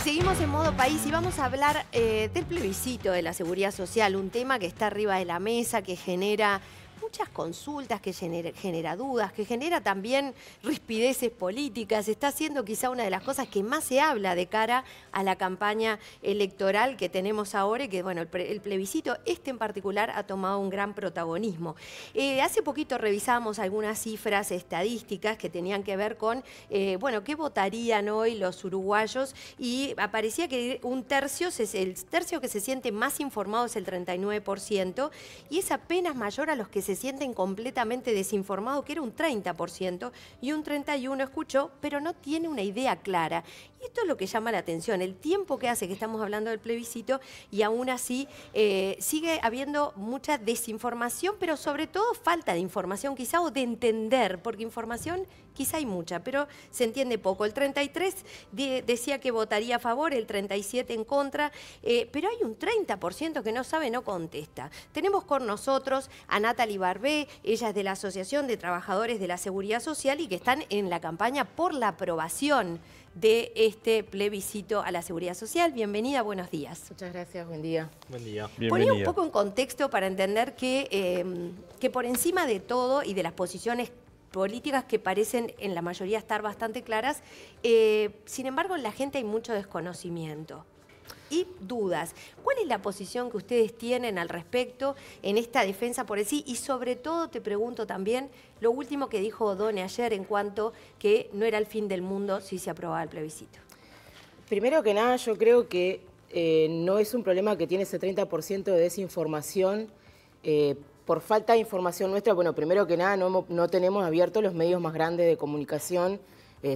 Seguimos en modo país y vamos a hablar del plebiscito de la seguridad social, un tema que está arriba de la mesa, que genera muchas consultas, que genera dudas, que genera también rispideces políticas. Está siendo quizá una de las cosas que más se habla de cara a la campaña electoral que tenemos ahora y que, bueno, el plebiscito en particular ha tomado un gran protagonismo. Hace poquito revisábamos algunas cifras estadísticas que tenían que ver con, bueno, qué votarían hoy los uruguayos y aparecía que el tercio que se siente más informado es el 39% y es apenas mayor a los que se sienten completamente desinformados, que era un 30%, y un 31% escuchó, pero no tiene una idea clara. Y esto es lo que llama la atención, el tiempo que hace que estamos hablando del plebiscito y aún así sigue habiendo mucha desinformación, pero sobre todo falta de información quizá o de entender, porque información quizá hay mucha, pero se entiende poco. El 33% decía que votaría a favor, el 37% en contra, pero hay un 30% que no sabe, no contesta. Tenemos con nosotros a Natalie Barbé, ella es de la Asociación de Trabajadores de la Seguridad Social y que están en la campaña por la aprobación de este plebiscito a la seguridad social. Bienvenida, buenos días. Muchas gracias, buen día. Buen día. Ponía un poco en contexto para entender que por encima de todo y de las posiciones políticas que parecen en la mayoría estar bastante claras, sin embargo en la gente hay mucho desconocimiento y dudas. ¿Cuál es la posición que ustedes tienen al respecto en esta defensa por el sí? Y sobre todo te pregunto también lo último que dijo O'Donnell ayer en cuanto que no era el fin del mundo si se aprobaba el plebiscito. Primero que nada, yo creo que no es un problema que tiene ese 30% de desinformación por falta de información nuestra. Bueno, primero que nada, no tenemos abiertos los medios más grandes de comunicación.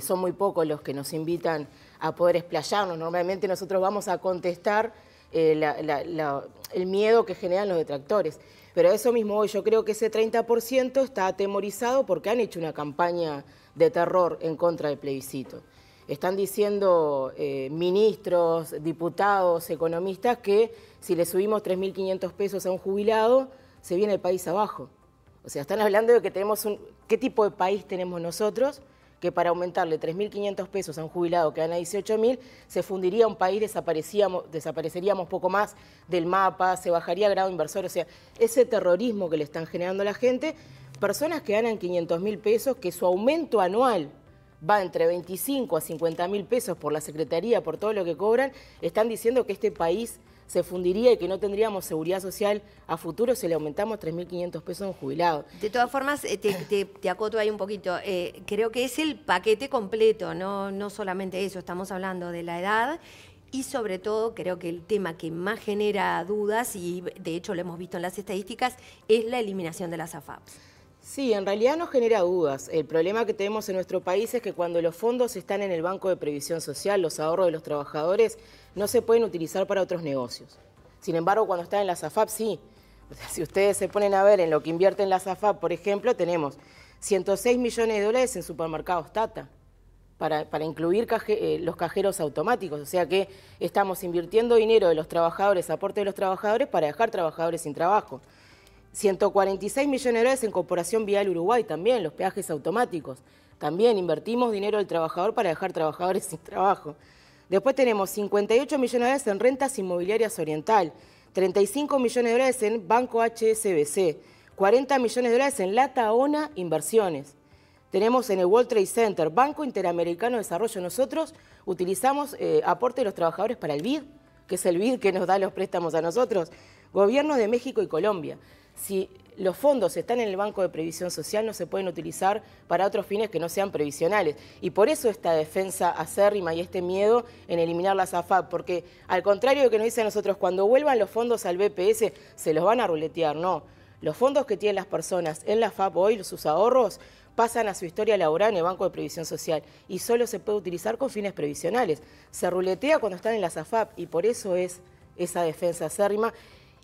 Son muy pocos los que nos invitan a poder explayarnos. Normalmente nosotros vamos a contestar el miedo que generan los detractores. Pero eso mismo hoy, yo creo que ese 30% está atemorizado porque han hecho una campaña de terror en contra del plebiscito. Están diciendo ministros, diputados, economistas que si le subimos 3.500 pesos a un jubilado, se viene el país abajo. O sea, están hablando de que tenemos qué tipo de país tenemos nosotros, que para aumentarle 3.500 pesos a un jubilado que gana 18.000, se fundiría un país, desapareceríamos poco más del mapa, se bajaría grado inversor. O sea, ese terrorismo que le están generando a la gente, personas que ganan 500.000 pesos, que su aumento anual va entre 25 a 50.000 pesos por la Secretaría, por todo lo que cobran, están diciendo que este país se fundiría y que no tendríamos seguridad social a futuro si le aumentamos 3.500 pesos a un jubilado. De todas formas, te acoto ahí un poquito. Creo que es el paquete completo, no solamente eso. Estamos hablando de la edad y sobre todo creo que el tema que más genera dudas, y de hecho lo hemos visto en las estadísticas, es la eliminación de las AFAP. Sí, en realidad no genera dudas. El problema que tenemos en nuestro país es que cuando los fondos están en el Banco de Previsión Social, los ahorros de los trabajadores, no se pueden utilizar para otros negocios. Sin embargo, cuando están en las AFAP, sí. O sea, si ustedes se ponen a ver en lo que invierten las AFAP, por ejemplo, tenemos 106 millones de dólares en supermercados Tata para incluir los cajeros automáticos. O sea que estamos invirtiendo dinero de los trabajadores, aporte de los trabajadores, para dejar trabajadores sin trabajo. 146 millones de dólares en Corporación Vial Uruguay también, los peajes automáticos. También invertimos dinero del trabajador para dejar trabajadores sin trabajo. Después tenemos 58 millones de dólares en rentas inmobiliarias oriental, 35 millones de dólares en Banco HSBC, 40 millones de dólares en Lata ONA Inversiones. Tenemos en el World Trade Center, Banco Interamericano de Desarrollo. Nosotros utilizamos aporte de los trabajadores para el BID, que es el BID que nos da los préstamos a nosotros, gobiernos de México y Colombia. Si los fondos están en el Banco de Previsión Social, no se pueden utilizar para otros fines que no sean previsionales. Y por eso esta defensa acérrima y este miedo en eliminar las AFAP, porque al contrario de lo que nos dicen nosotros, cuando vuelvan los fondos al BPS, se los van a ruletear. No, los fondos que tienen las personas en la AFAP hoy, sus ahorros, pasan a su historia laboral en el Banco de Previsión Social y solo se puede utilizar con fines previsionales. Se ruletea cuando están en las AFAP y por eso es esa defensa acérrima.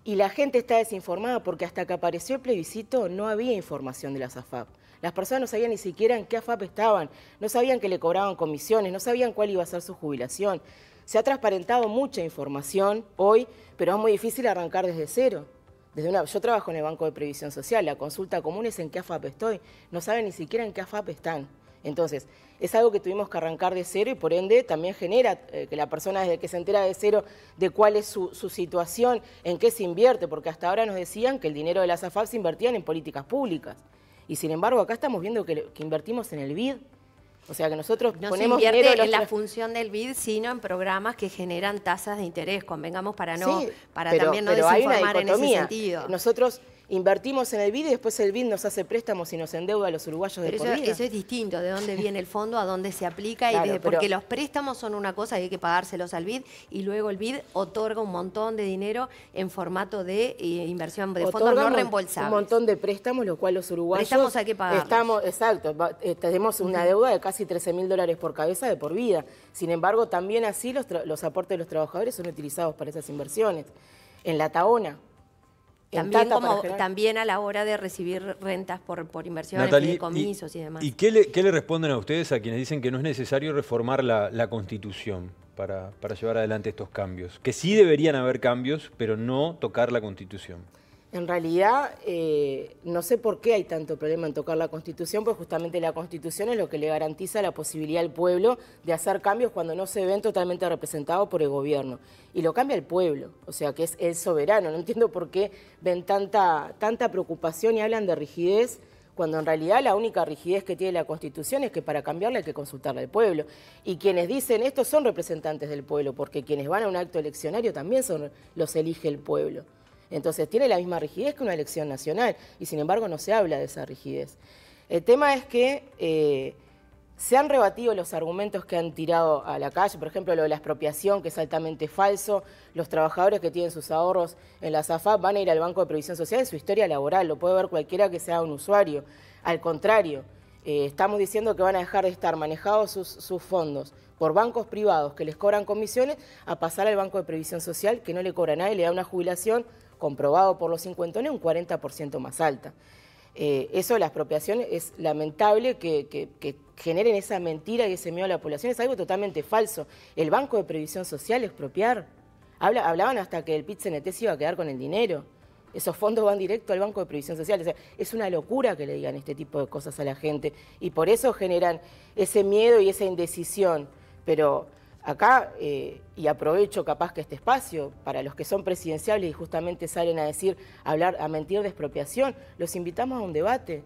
Y la gente está desinformada porque hasta que apareció el plebiscito no había información de las AFAP. Las personas no sabían ni siquiera en qué AFAP estaban, no sabían que le cobraban comisiones, no sabían cuál iba a ser su jubilación. Se ha transparentado mucha información hoy, pero es muy difícil arrancar desde cero. Yo trabajo en el Banco de Previsión Social, la consulta común es en qué AFAP estoy, no saben ni siquiera en qué AFAP están. Entonces, es algo que tuvimos que arrancar de cero y por ende también genera que la persona desde que se entera de cero de cuál es su situación, en qué se invierte, porque hasta ahora nos decían que el dinero de las AFAP se invertían en políticas públicas. Y sin embargo acá estamos viendo que invertimos en el BID. O sea que nosotros no ponemos se dinero invierte en la función del BID, sino en programas que generan tasas de interés, convengamos, para también no desinformar en ese sentido. Nosotros invertimos en el BID y después el BID nos hace préstamos y nos endeuda a los uruguayos de por vida. Eso es distinto, de dónde viene el fondo, a dónde se aplica, Claro, porque los préstamos son una cosa que hay que pagárselos al BID y luego el BID otorga un montón de dinero en formato de inversión de fondos no reembolsables. Un montón de préstamos, lo cual los uruguayos... Préstamos hay que pagarlos. Exacto, tenemos una deuda de casi $13.000 por cabeza de por vida. Sin embargo, también así los aportes de los trabajadores son utilizados para esas inversiones. En la Taona. También a la hora de recibir rentas por inversiones, fideicomisos y demás. ¿Y qué le responden a ustedes a quienes dicen que no es necesario reformar la Constitución para llevar adelante estos cambios? Que sí deberían haber cambios, pero no tocar la Constitución. En realidad, no sé por qué hay tanto problema en tocar la Constitución, porque justamente la Constitución es lo que le garantiza la posibilidad al pueblo de hacer cambios cuando no se ven totalmente representados por el gobierno. Y lo cambia el pueblo, o sea que es el soberano. No entiendo por qué ven tanta preocupación y hablan de rigidez, cuando en realidad la única rigidez que tiene la Constitución es que para cambiarla hay que consultarle al pueblo. Y quienes dicen esto son representantes del pueblo, porque quienes van a un acto eleccionario también los elige el pueblo. Entonces tiene la misma rigidez que una elección nacional y sin embargo no se habla de esa rigidez. El tema es que se han rebatido los argumentos que han tirado a la calle, por ejemplo lo de la expropiación, que es altamente falso. Los trabajadores que tienen sus ahorros en la AFAP van a ir al Banco de Previsión Social en su historia laboral, lo puede ver cualquiera que sea un usuario. Al contrario, estamos diciendo que van a dejar de estar manejados sus fondos por bancos privados que les cobran comisiones a pasar al Banco de Previsión Social, que no le cobra nada y le da una jubilación comprobado por los cincuentones, un 40% más alta. Eso de la expropiación es lamentable que generen esa mentira y ese miedo a la población, es algo totalmente falso. El Banco de Previsión Social expropiar, hablaban hasta que el PIT-CNT se iba a quedar con el dinero. Esos fondos van directo al Banco de Previsión Social. O sea, es una locura que le digan este tipo de cosas a la gente y por eso generan ese miedo y esa indecisión. Pero acá, y aprovecho capaz que este espacio, para los que son presidenciables y justamente salen a mentir de expropiación, los invitamos a un debate.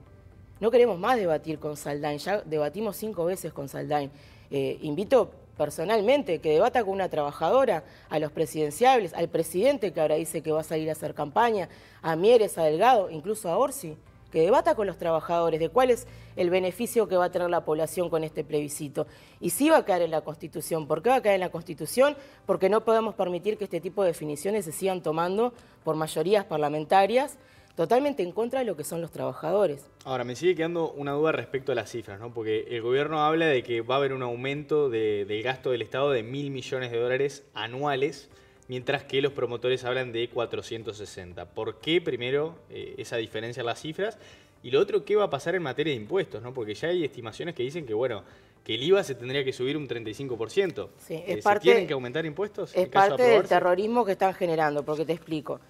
No queremos más debatir con Saldain, ya debatimos 5 veces con Saldain. Invito personalmente que debata con una trabajadora, a los presidenciables, al presidente que ahora dice que va a salir a hacer campaña, a Mieres, a Delgado, incluso a Orsi, que debata con los trabajadores de cuál es el beneficio que va a tener la población con este plebiscito. Y sí va a caer en la Constitución. ¿Por qué va a caer en la Constitución? Porque no podemos permitir que este tipo de definiciones se sigan tomando por mayorías parlamentarias totalmente en contra de lo que son los trabajadores. Ahora, me sigue quedando una duda respecto a las cifras, ¿no? Porque el gobierno habla de que va a haber un aumento del gasto del Estado de $1.000 millones anuales, mientras que los promotores hablan de 460. ¿Por qué, primero, esa diferencia en las cifras? Y lo otro, ¿qué va a pasar en materia de impuestos, ¿no? Porque ya hay estimaciones que dicen que, bueno, que el IVA se tendría que subir un 35%. Sí, ¿Se tienen que aumentar impuestos? Es parte del terrorismo que están generando, porque te explico.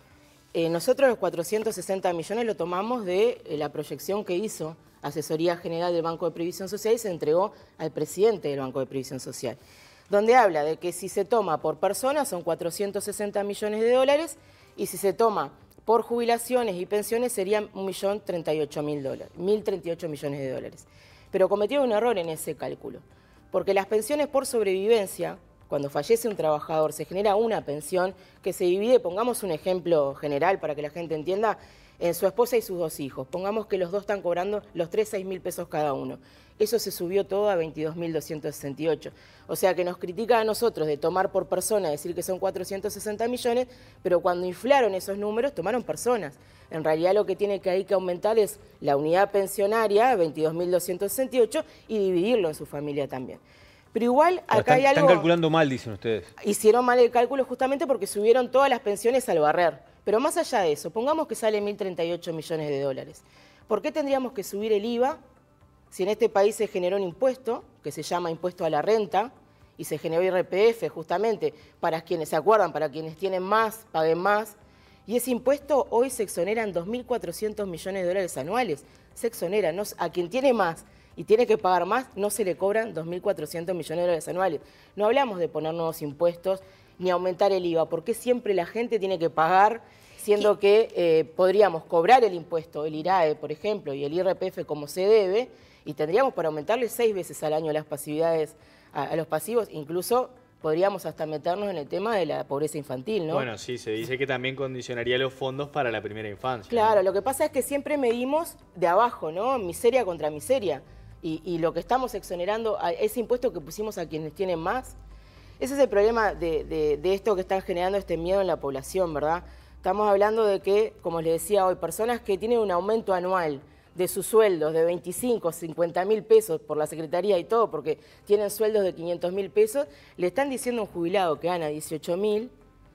Nosotros los 460 millones lo tomamos de la proyección que hizo Asesoría General del Banco de Previsión Social y se entregó al presidente del Banco de Previsión Social, donde habla de que si se toma por persona son 460 millones de dólares y si se toma por jubilaciones y pensiones serían 1.038 millones de dólares. Pero cometió un error en ese cálculo, porque las pensiones por sobrevivencia, cuando fallece un trabajador, se genera una pensión que se divide, pongamos un ejemplo general para que la gente entienda, en su esposa y sus 2 hijos. Pongamos que los 2 están cobrando los 3, 6.000 pesos cada uno. Eso se subió todo a 22.268. O sea que nos critica a nosotros de tomar por persona, decir que son 460 millones, pero cuando inflaron esos números tomaron personas. En realidad lo que tiene que hay que aumentar es la unidad pensionaria, 22.268, y dividirlo en su familia también. Pero igual acá hay algo... Están calculando mal, dicen ustedes. Hicieron mal el cálculo justamente porque subieron todas las pensiones al barrer. Pero más allá de eso, pongamos que sale 1.038 millones de dólares. ¿Por qué tendríamos que subir el IVA si en este país se generó un impuesto que se llama impuesto a la renta y se generó IRPF justamente para quienes se acuerdan, para quienes tienen más, paguen más? Y ese impuesto hoy se exonera en 2.400 millones de dólares anuales. Se exonera, ¿no? A quien tiene más y tiene que pagar más, no se le cobran 2.400 millones de dólares anuales. No hablamos de poner nuevos impuestos ni aumentar el IVA, porque siempre la gente tiene que pagar, siendo que podríamos cobrar el impuesto, el IRAE, por ejemplo, y el IRPF como se debe, y tendríamos para aumentarle 6 veces al año las pasividades a los pasivos, incluso podríamos hasta meternos en el tema de la pobreza infantil, ¿no? Bueno, sí, se dice que también condicionaría los fondos para la primera infancia. Claro, ¿no? lo que pasa es que siempre medimos de abajo, ¿no? Miseria contra miseria. Y lo que estamos exonerando, a ese impuesto que pusimos a quienes tienen más, ese es el problema de esto que están generando este miedo en la población, ¿verdad? Estamos hablando de que, como les decía hoy, personas que tienen un aumento anual de sus sueldos de 25, 50 mil pesos por la Secretaría y todo, porque tienen sueldos de 500 mil pesos, le están diciendo a un jubilado que gana 18 mil,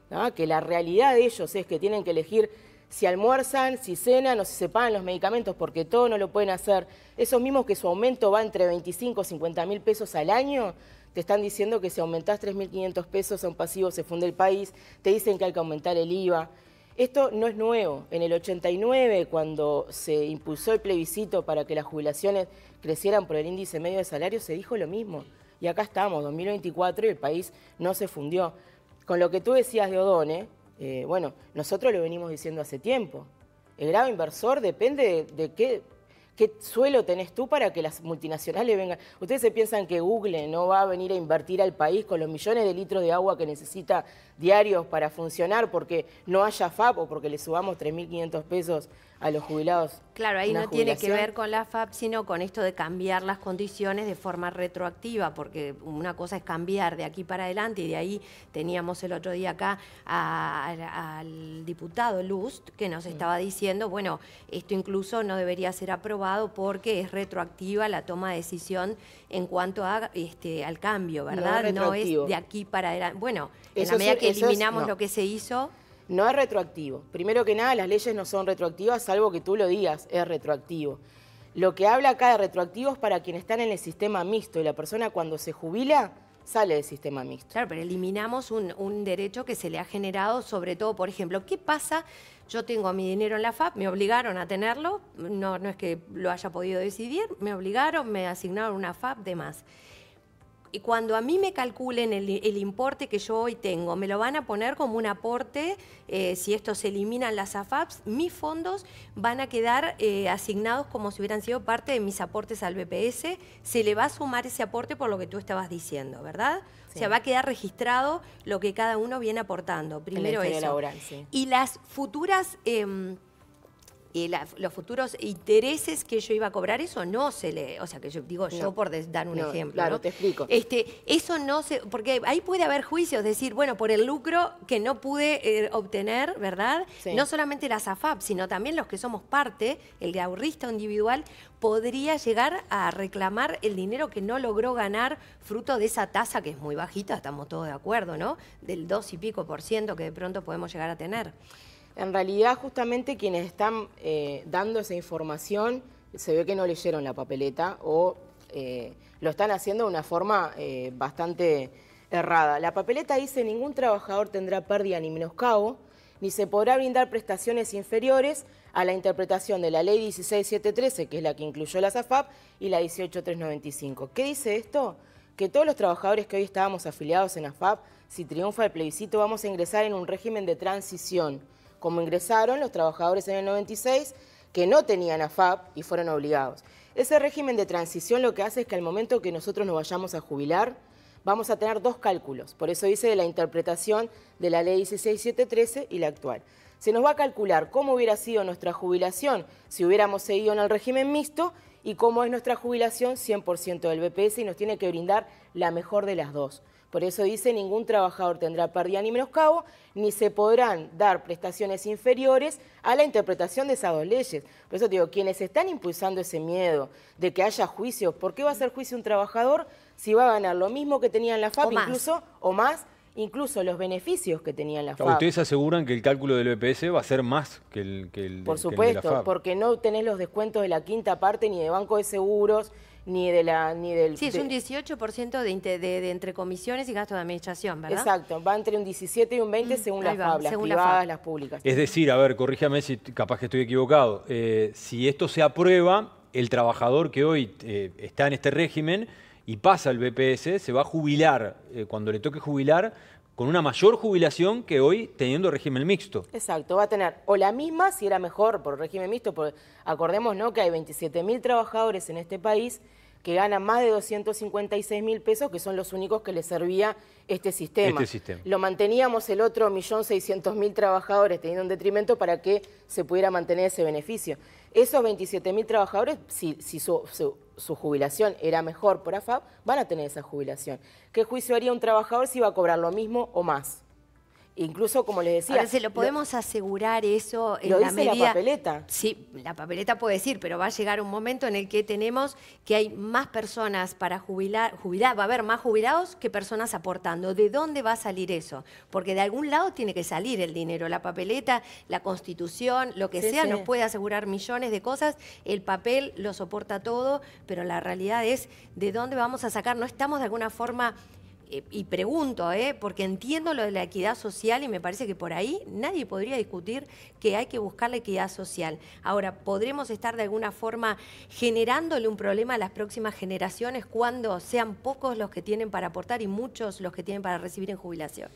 ¿no? Que la realidad de ellos es que tienen que elegir si almuerzan, si cenan o si se pagan los medicamentos, porque todo no lo pueden hacer. Esos mismos que su aumento va entre 25 y 50 mil pesos al año, te están diciendo que si aumentás 3.500 pesos a un pasivo se funde el país, te dicen que hay que aumentar el IVA. Esto no es nuevo. En el 89, cuando se impulsó el plebiscito para que las jubilaciones crecieran por el índice medio de salario, se dijo lo mismo. Y acá estamos, 2024, y el país no se fundió. Con lo que tú decías de Odone, bueno, nosotros lo venimos diciendo hace tiempo. El grado inversor depende de qué suelo tenés tú para que las multinacionales vengan. Ustedes se piensan que Google no va a venir a invertir al país con los millones de litros de agua que necesita diarios para funcionar porque no haya FAP o porque le subamos 3.500 pesos a los jubilados. Claro, ahí no tiene que ver con la FAP, sino con esto de cambiar las condiciones de forma retroactiva, porque una cosa es cambiar de aquí para adelante, y de ahí teníamos el otro día acá al diputado Lust, que nos estaba diciendo, bueno, esto incluso no debería ser aprobado porque es retroactiva la toma de decisión en cuanto a, al cambio, ¿verdad? No es de aquí para adelante. Bueno, en la medida que eliminamos lo que se hizo... No es retroactivo. Primero que nada, las leyes no son retroactivas, salvo que tú lo digas, es retroactivo. Lo que habla acá de retroactivo es para quienes están en el sistema mixto y la persona cuando se jubila sale del sistema mixto. Claro, pero eliminamos un derecho que se le ha generado, sobre todo, por ejemplo, ¿qué pasa? Yo tengo mi dinero en la FAP, me obligaron a tenerlo, no es que lo haya podido decidir, me obligaron, me asignaron una FAP, demás. Y cuando a mí me calculen el importe que yo hoy tengo, me lo van a poner como un aporte, si estos se eliminan las AFAPs, mis fondos van a quedar asignados como si hubieran sido parte de mis aportes al BPS, se le va a sumar ese aporte por lo que tú estabas diciendo, ¿verdad? Sí. O sea, va a quedar registrado lo que cada uno viene aportando, primero eso. Laboral, sí. Y las futuras... los futuros intereses que yo iba a cobrar, eso no se le... O sea, que yo digo yo por dar un ejemplo. Claro, ¿no? te explico. Eso no se... Porque ahí puede haber juicios, decir, bueno, por el lucro que no pude obtener, ¿verdad? Sí. No solamente las AFAP, sino también los que somos parte, el ahorrista individual, podría llegar a reclamar el dinero que no logró ganar fruto de esa tasa que es muy bajita, estamos todos de acuerdo, ¿no? Del 2 y pico % que de pronto podemos llegar a tener. En realidad, justamente quienes están dando esa información se ve que no leyeron la papeleta o lo están haciendo de una forma bastante errada. La papeleta dice: ningún trabajador tendrá pérdida ni menoscabo, ni se podrá brindar prestaciones inferiores a la interpretación de la Ley 16713, que es la que incluyó las AFAP, y la 18395. ¿Qué dice esto? Que todos los trabajadores que hoy estábamos afiliados en AFAP, si triunfa el plebiscito, vamos a ingresar en un régimen de transición, como ingresaron los trabajadores en el 96 que no tenían AFAP y fueron obligados. Ese régimen de transición lo que hace es que al momento que nosotros nos vayamos a jubilar, vamos a tener dos cálculos. Por eso dice de la interpretación de la Ley 16713 y la actual. Se nos va a calcular cómo hubiera sido nuestra jubilación si hubiéramos seguido en el régimen mixto y cómo es nuestra jubilación 100% del BPS, y nos tiene que brindar la mejor de las dos. Por eso dice: ningún trabajador tendrá pérdida ni menoscabo, ni se podrán dar prestaciones inferiores a la interpretación de esas dos leyes. Por eso digo, quienes están impulsando ese miedo de que haya juicios, ¿por qué va a hacer juicio un trabajador si va a ganar lo mismo que tenía en la FAP, incluso, o más, incluso los beneficios que tenía en la FAP? Ustedes aseguran que el cálculo del BPS va a ser más que el de la FAP. Por supuesto, porque no tenés los descuentos de la quinta parte, ni de Banco de Seguros, ni del... Sí, es un 18% de entre comisiones y gastos de administración, ¿verdad? Exacto, va entre un 17 y un 20 según las FAB, las privadas, las públicas. Es decir, a ver, corríjame si capaz que estoy equivocado, si esto se aprueba, el trabajador que hoy está en este régimen y pasa al BPS se va a jubilar, cuando le toque jubilar, con una mayor jubilación que hoy teniendo régimen mixto. Exacto, va a tener o la misma, si era mejor por régimen mixto, porque acordemos, ¿no?, que hay 27.000 trabajadores en este país que ganan más de 256.000 pesos, que son los únicos que les servía este sistema. Lo manteníamos el otro 1.600.000 trabajadores teniendo un detrimento para que se pudiera mantener ese beneficio. Esos 27.000 trabajadores, si su jubilación era mejor por AFAP, van a tener esa jubilación. ¿Qué juicio haría un trabajador si iba a cobrar lo mismo o más? Incluso, como les decía... Ahora, ¿se lo podemos asegurar eso en la medida? Lo dice la papeleta. Sí, la papeleta puede decir, pero va a llegar un momento en el que tenemos que hay más personas para jubilar, va a haber más jubilados que personas aportando. ¿De dónde va a salir eso? Porque de algún lado tiene que salir el dinero. La papeleta, la Constitución, lo que sea, nos puede asegurar millones de cosas. El papel lo soporta todo, pero la realidad es de dónde vamos a sacar. No estamos de alguna forma... Y pregunto, porque entiendo lo de la equidad social y me parece que por ahí nadie podría discutir que hay que buscar la equidad social. Ahora, ¿podremos estar de alguna forma generándole un problema a las próximas generaciones cuando sean pocos los que tienen para aportar y muchos los que tienen para recibir en jubilación?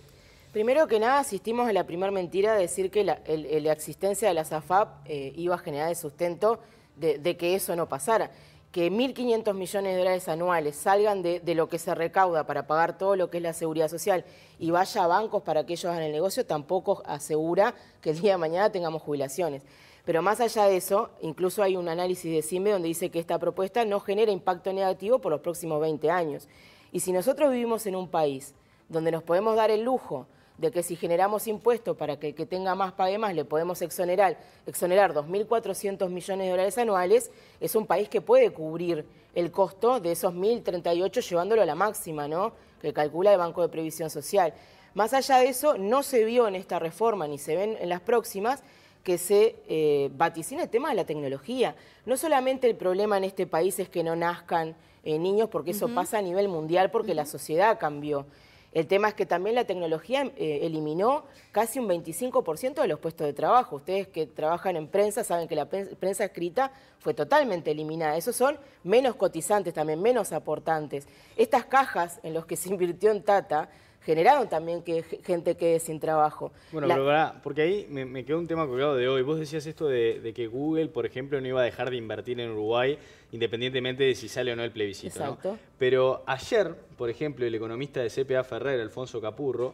Primero que nada, asistimos a la primera mentira de decir que la existencia de las AFAP iba a generar el sustento de que eso no pasara. Que 1.500 millones de dólares anuales salgan de lo que se recauda para pagar todo lo que es la seguridad social y vaya a bancos para que ellos hagan el negocio, tampoco asegura que el día de mañana tengamos jubilaciones. Pero más allá de eso, incluso hay un análisis de CIMBE donde dice que esta propuesta no genera impacto negativo por los próximos 20 años. Y si nosotros vivimos en un país donde nos podemos dar el lujo de que si generamos impuestos para que el que tenga más pague más, le podemos exonerar 2.400 millones de dólares anuales, es un país que puede cubrir el costo de esos 1.038 llevándolo a la máxima, ¿no?, que calcula el Banco de Previsión Social. Más allá de eso, no se vio en esta reforma, ni se ven en las próximas, que se vaticina el tema de la tecnología. No solamente el problema en este país es que no nazcan niños, porque eso pasa a nivel mundial, porque la sociedad cambió. El tema es que también la tecnología eliminó casi un 25% de los puestos de trabajo. Ustedes que trabajan en prensa saben que la prensa escrita fue totalmente eliminada. Esos son menos cotizantes también, menos aportantes. Estas cajas en las que se invirtió en Tata generaron también que gente quede sin trabajo. Bueno, pero porque ahí me quedó un tema colgado de hoy. Vos decías esto de que Google, por ejemplo, no iba a dejar de invertir en Uruguay independientemente de si sale o no el plebiscito. Exacto. ¿No? Pero ayer, por ejemplo, el economista de CPA Ferrer, Alfonso Capurro,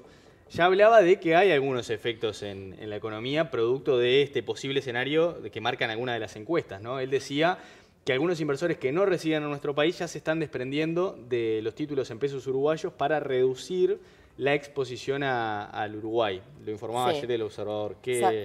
ya hablaba de que hay algunos efectos en la economía producto de este posible escenario que marcan algunas de las encuestas, ¿no? Él decía que algunos inversores que no residen en nuestro país ya se están desprendiendo de los títulos en pesos uruguayos para reducir la exposición al Uruguay. Lo informaba ayer el Observador.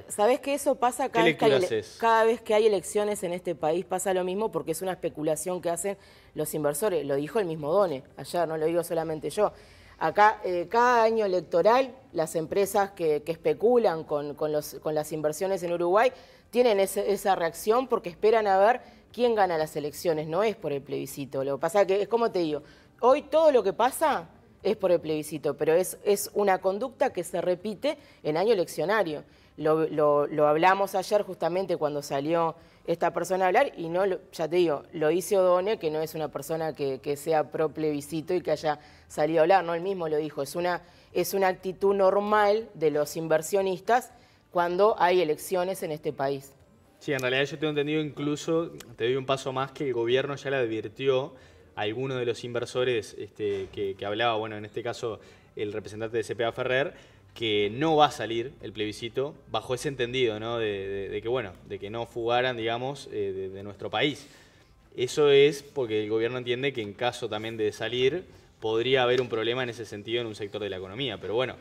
¿Sabés que eso pasa cada vez que hay elecciones en este país? Pasa lo mismo porque es una especulación que hacen los inversores. Lo dijo el mismo Done ayer, no lo digo solamente yo. Acá, cada año electoral, las empresas que especulan con las inversiones en Uruguay tienen esa reacción porque esperan a ver quién gana las elecciones. No es por el plebiscito. Lo que pasa es que, es como te digo, hoy todo lo que pasa es por el plebiscito, pero es una conducta que se repite en año eleccionario. Lo hablamos ayer justamente cuando salió esta persona a hablar y no, ya te digo, lo hizo Done, que no es una persona que sea pro plebiscito y que haya salido a hablar, no, él mismo lo dijo, es una actitud normal de los inversionistas cuando hay elecciones en este país. Sí, en realidad yo tengo entendido incluso, te doy un paso más, que el gobierno ya le advirtió a algunos de los inversores que hablaba, bueno, en este caso el representante de CPA Ferrer, que no va a salir el plebiscito bajo ese entendido, ¿no? De que no fugaran, digamos, de nuestro país. Eso es porque el gobierno entiende que en caso también de salir podría haber un problema en ese sentido en un sector de la economía, pero bueno,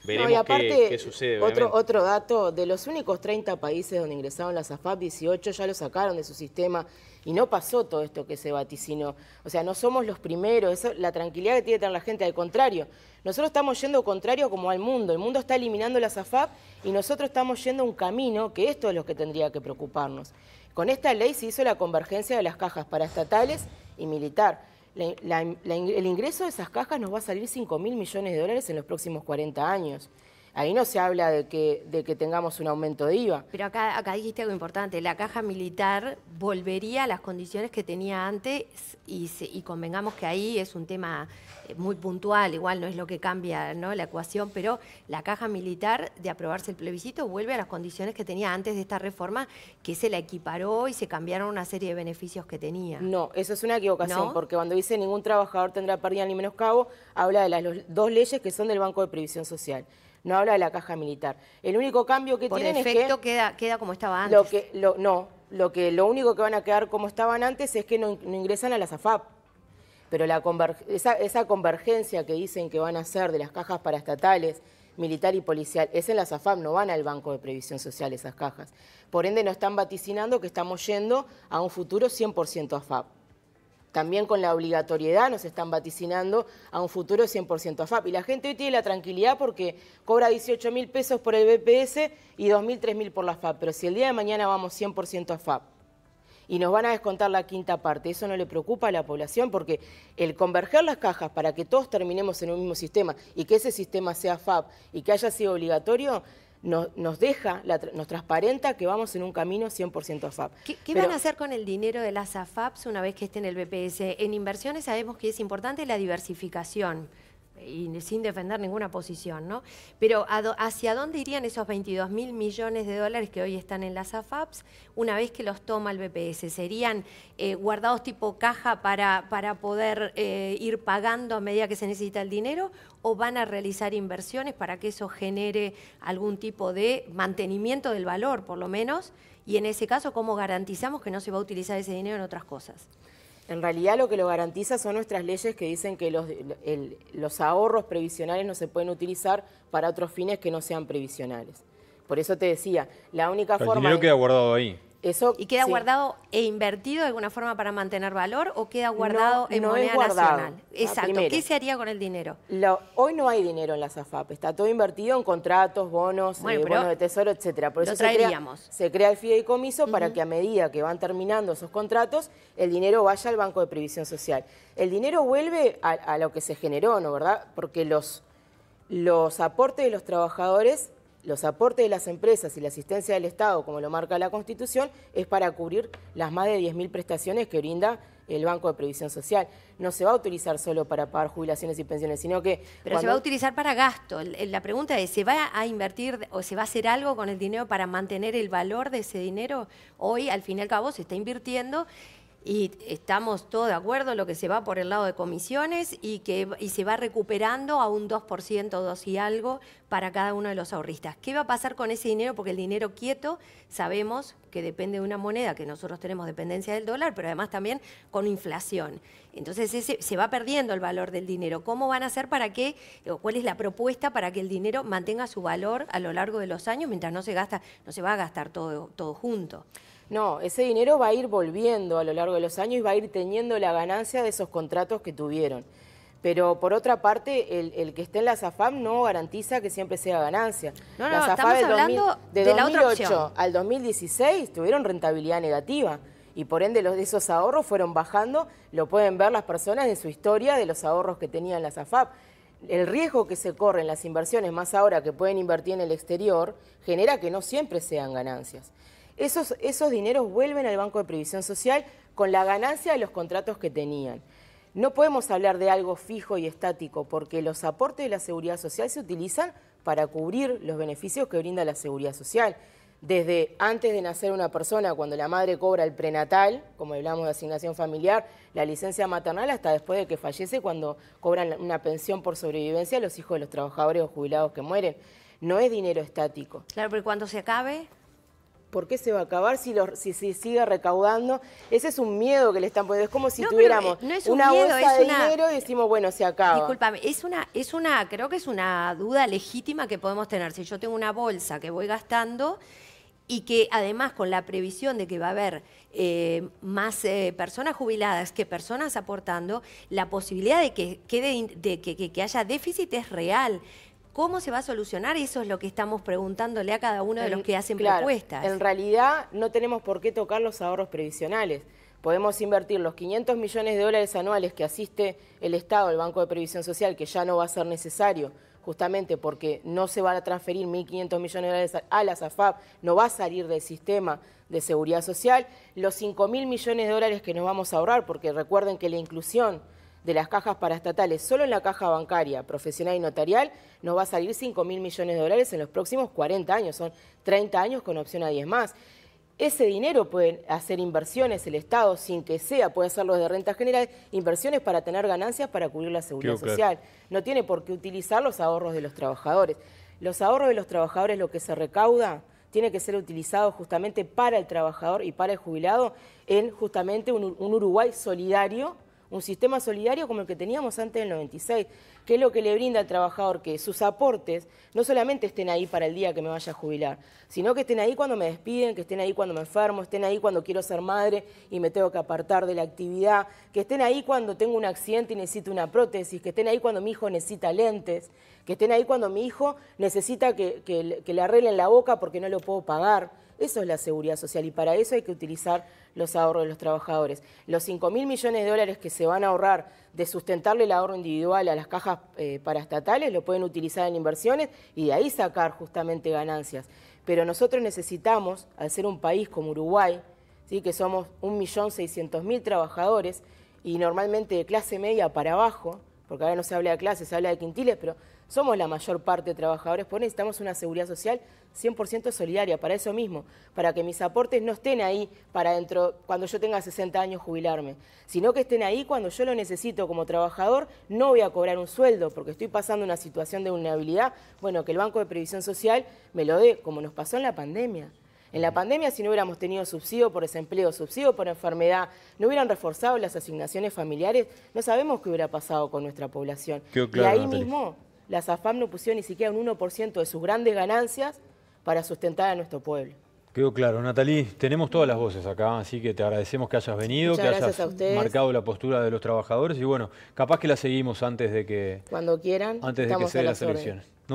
veremos qué sucede. Otro dato, de los únicos 30 países donde ingresaron las AFAP, 18 ya lo sacaron de su sistema y no pasó todo esto que se vaticinó. O sea, no somos los primeros, eso, la tranquilidad que tiene que tener la gente, al contrario. Nosotros estamos yendo contrario como al mundo. El mundo está eliminando las AFAP y nosotros estamos yendo un camino que esto es lo que tendría que preocuparnos. Con esta ley se hizo la convergencia de las cajas paraestatales y militar. El ingreso de esas cajas nos va a salir 5.000 millones de dólares en los próximos 40 años. Ahí no se habla de que tengamos un aumento de IVA. Pero acá dijiste algo importante, la caja militar volvería a las condiciones que tenía antes y convengamos que ahí es un tema muy puntual, igual no es lo que cambia, ¿no?, la ecuación, pero la caja militar, de aprobarse el plebiscito, vuelve a las condiciones que tenía antes de esta reforma, que se la equiparó y se cambiaron una serie de beneficios que tenía. No, eso es una equivocación, ¿No? porque cuando dice ningún trabajador tendrá pérdida ni menoscabo, habla de las dos leyes que son del Banco de Previsión Social. No habla de la caja militar. El único cambio que Por tienen defecto es que queda como estaba antes. lo único que van a quedar como estaban antes es que no ingresan a las AFAP. Pero esa convergencia que dicen que van a hacer de las cajas paraestatales, militar y policial, es en las AFAP, no van al Banco de Previsión Social esas cajas. Por ende, nos están vaticinando que estamos yendo a un futuro 100% AFAP. También con la obligatoriedad nos están vaticinando a un futuro 100% AFAP. Y la gente hoy tiene la tranquilidad porque cobra 18.000 pesos por el BPS y 2.000, 3.000 por la AFAP. Pero si el día de mañana vamos 100% AFAP y nos van a descontar la quinta parte, eso no le preocupa a la población, porque el converger las cajas para que todos terminemos en un mismo sistema y que ese sistema sea AFAP y que haya sido obligatorio, nos transparenta que vamos en un camino 100% AFAP. ¿Qué van a hacer con el dinero de las AFAPs una vez que esté en el BPS? En inversiones sabemos que es importante la diversificación, y sin defender ninguna posición, ¿no? Pero ¿hacia dónde irían esos 22.000 millones de dólares que hoy están en las AFAPs una vez que los toma el BPS? ¿Serían guardados tipo caja para poder ir pagando a medida que se necesita el dinero, o van a realizar inversiones para que eso genere algún tipo de mantenimiento del valor, por lo menos? Y en ese caso, ¿cómo garantizamos que no se va a utilizar ese dinero en otras cosas? En realidad lo que lo garantiza son nuestras leyes que dicen que los ahorros previsionales no se pueden utilizar para otros fines que no sean previsionales. Por eso te decía, la única forma... El dinero queda guardado ahí. ¿Y queda sí. guardado e invertido de alguna forma para mantener valor, o queda guardado en moneda nacional? Exacto. Primero, ¿Qué se haría con el dinero? Hoy no hay dinero en las AFAP, está todo invertido en contratos, bonos, bonos de tesoro, etcétera. Por eso se crea el fideicomiso para que a medida que van terminando esos contratos, el dinero vaya al Banco de Previsión Social. El dinero vuelve a lo que se generó, ¿no, verdad? Porque los aportes de los trabajadores, los aportes de las empresas y la asistencia del Estado, como lo marca la Constitución, es para cubrir las más de 10.000 prestaciones que brinda el Banco de Previsión Social. No se va a utilizar solo para pagar jubilaciones y pensiones, sino que... Pero se va a utilizar para gasto. La pregunta es, ¿se va a invertir o se va a hacer algo con el dinero para mantener el valor de ese dinero? Hoy, al fin y al cabo, se está invirtiendo. Y estamos todos de acuerdo en lo que se va por el lado de comisiones y se va recuperando a un 2%, 2 y algo para cada uno de los ahorristas. ¿Qué va a pasar con ese dinero? Porque el dinero quieto sabemos que depende de una moneda, que nosotros tenemos dependencia del dólar, pero además también con inflación. Entonces se va perdiendo el valor del dinero. ¿Cómo van a hacer para que, o cuál es la propuesta para que el dinero mantenga su valor a lo largo de los años mientras no se va a gastar todo junto? No, ese dinero va a ir volviendo a lo largo de los años y va a ir teniendo la ganancia de esos contratos que tuvieron. Pero por otra parte, el que esté en la AFAP no garantiza que siempre sea ganancia. No, estamos hablando de la otra opción. 2008 al 2016 tuvieron rentabilidad negativa y por ende esos ahorros fueron bajando. Lo pueden ver las personas en su historia de los ahorros que tenían las AFAP. El riesgo que se corre en las inversiones, más ahora que pueden invertir en el exterior, genera que no siempre sean ganancias. Esos dineros vuelven al Banco de Previsión Social con la ganancia de los contratos que tenían. No podemos hablar de algo fijo y estático porque los aportes de la Seguridad Social se utilizan para cubrir los beneficios que brinda la Seguridad Social. Desde antes de nacer una persona, cuando la madre cobra el prenatal, como hablamos de asignación familiar, la licencia maternal, hasta después de que fallece, cuando cobran una pensión por sobrevivencia a los hijos de los trabajadores o jubilados que mueren. No es dinero estático. Claro, pero cuando se acabe... ¿Por qué se va a acabar si se sigue recaudando? Ese es un miedo que le están poniendo. Es como si no, tuviéramos no es una miedo, bolsa de dinero y decimos, bueno, se acaba. Discúlpame, creo que es una duda legítima que podemos tener. Si yo tengo una bolsa que voy gastando y que además con la previsión de que va a haber más personas jubiladas que personas aportando, la posibilidad de que haya déficit es real. ¿Cómo se va a solucionar? Eso es lo que estamos preguntándole a cada uno de los que hacen propuestas. En realidad no tenemos por qué tocar los ahorros previsionales. Podemos invertir los 500 millones de dólares anuales que asiste el Estado, el Banco de Previsión Social, que ya no va a ser necesario justamente porque no se van a transferir 1.500 millones de dólares a las AFAP, no va a salir del sistema de seguridad social, los 5.000 millones de dólares que nos vamos a ahorrar, porque recuerden que la inclusión de las cajas paraestatales solo en la caja bancaria, profesional y notarial, nos va a salir 5.000 millones de dólares en los próximos 40 años, son 30 años con opción a 10 más. Ese dinero pueden hacer inversiones el Estado, sin que sea, puede hacerlo de rentas generales, inversiones para tener ganancias para cubrir la seguridad social. No tiene por qué utilizar los ahorros de los trabajadores. Los ahorros de los trabajadores, lo que se recauda, tiene que ser utilizado justamente para el trabajador y para el jubilado en justamente un Uruguay solidario, un sistema solidario como el que teníamos antes del 96, que es lo que le brinda al trabajador, que sus aportes no solamente estén ahí para el día que me vaya a jubilar, sino que estén ahí cuando me despiden, que estén ahí cuando me enfermo, estén ahí cuando quiero ser madre y me tengo que apartar de la actividad, que estén ahí cuando tengo un accidente y necesito una prótesis, que estén ahí cuando mi hijo necesita lentes, que estén ahí cuando mi hijo necesita que le arreglen la boca porque no lo puedo pagar. Eso es la seguridad social y para eso hay que utilizar los ahorros de los trabajadores. Los 5.000 millones de dólares que se van a ahorrar de sustentarle el ahorro individual a las cajas paraestatales lo pueden utilizar en inversiones y de ahí sacar justamente ganancias. Pero nosotros necesitamos, al ser un país como Uruguay, ¿sí?, que somos 1.600.000 trabajadores y normalmente de clase media para abajo, porque ahora no se habla de clase, se habla de quintiles, pero somos la mayor parte de trabajadores, por eso necesitamos una seguridad social 100% solidaria, para eso mismo, para que mis aportes no estén ahí para dentro, cuando yo tenga 60 años jubilarme, sino que estén ahí cuando yo lo necesito como trabajador, no voy a cobrar un sueldo porque estoy pasando una situación de vulnerabilidad, bueno, que el Banco de Previsión Social me lo dé, como nos pasó en la pandemia. En la pandemia, si no hubiéramos tenido subsidio por desempleo, subsidio por enfermedad, no hubieran reforzado las asignaciones familiares, no sabemos qué hubiera pasado con nuestra población. Claro, y ahí Natalia. mismo, las AFAP no pusieron ni siquiera un 1% de sus grandes ganancias para sustentar a nuestro pueblo. Quedó claro. Natalí, tenemos todas las voces acá, así que te agradecemos que hayas venido, Muchas que gracias a hayas ustedes. marcado la postura de los trabajadores y bueno, capaz que la seguimos antes de que, Cuando quieran, se den estamos a las las órdenes. elecciones.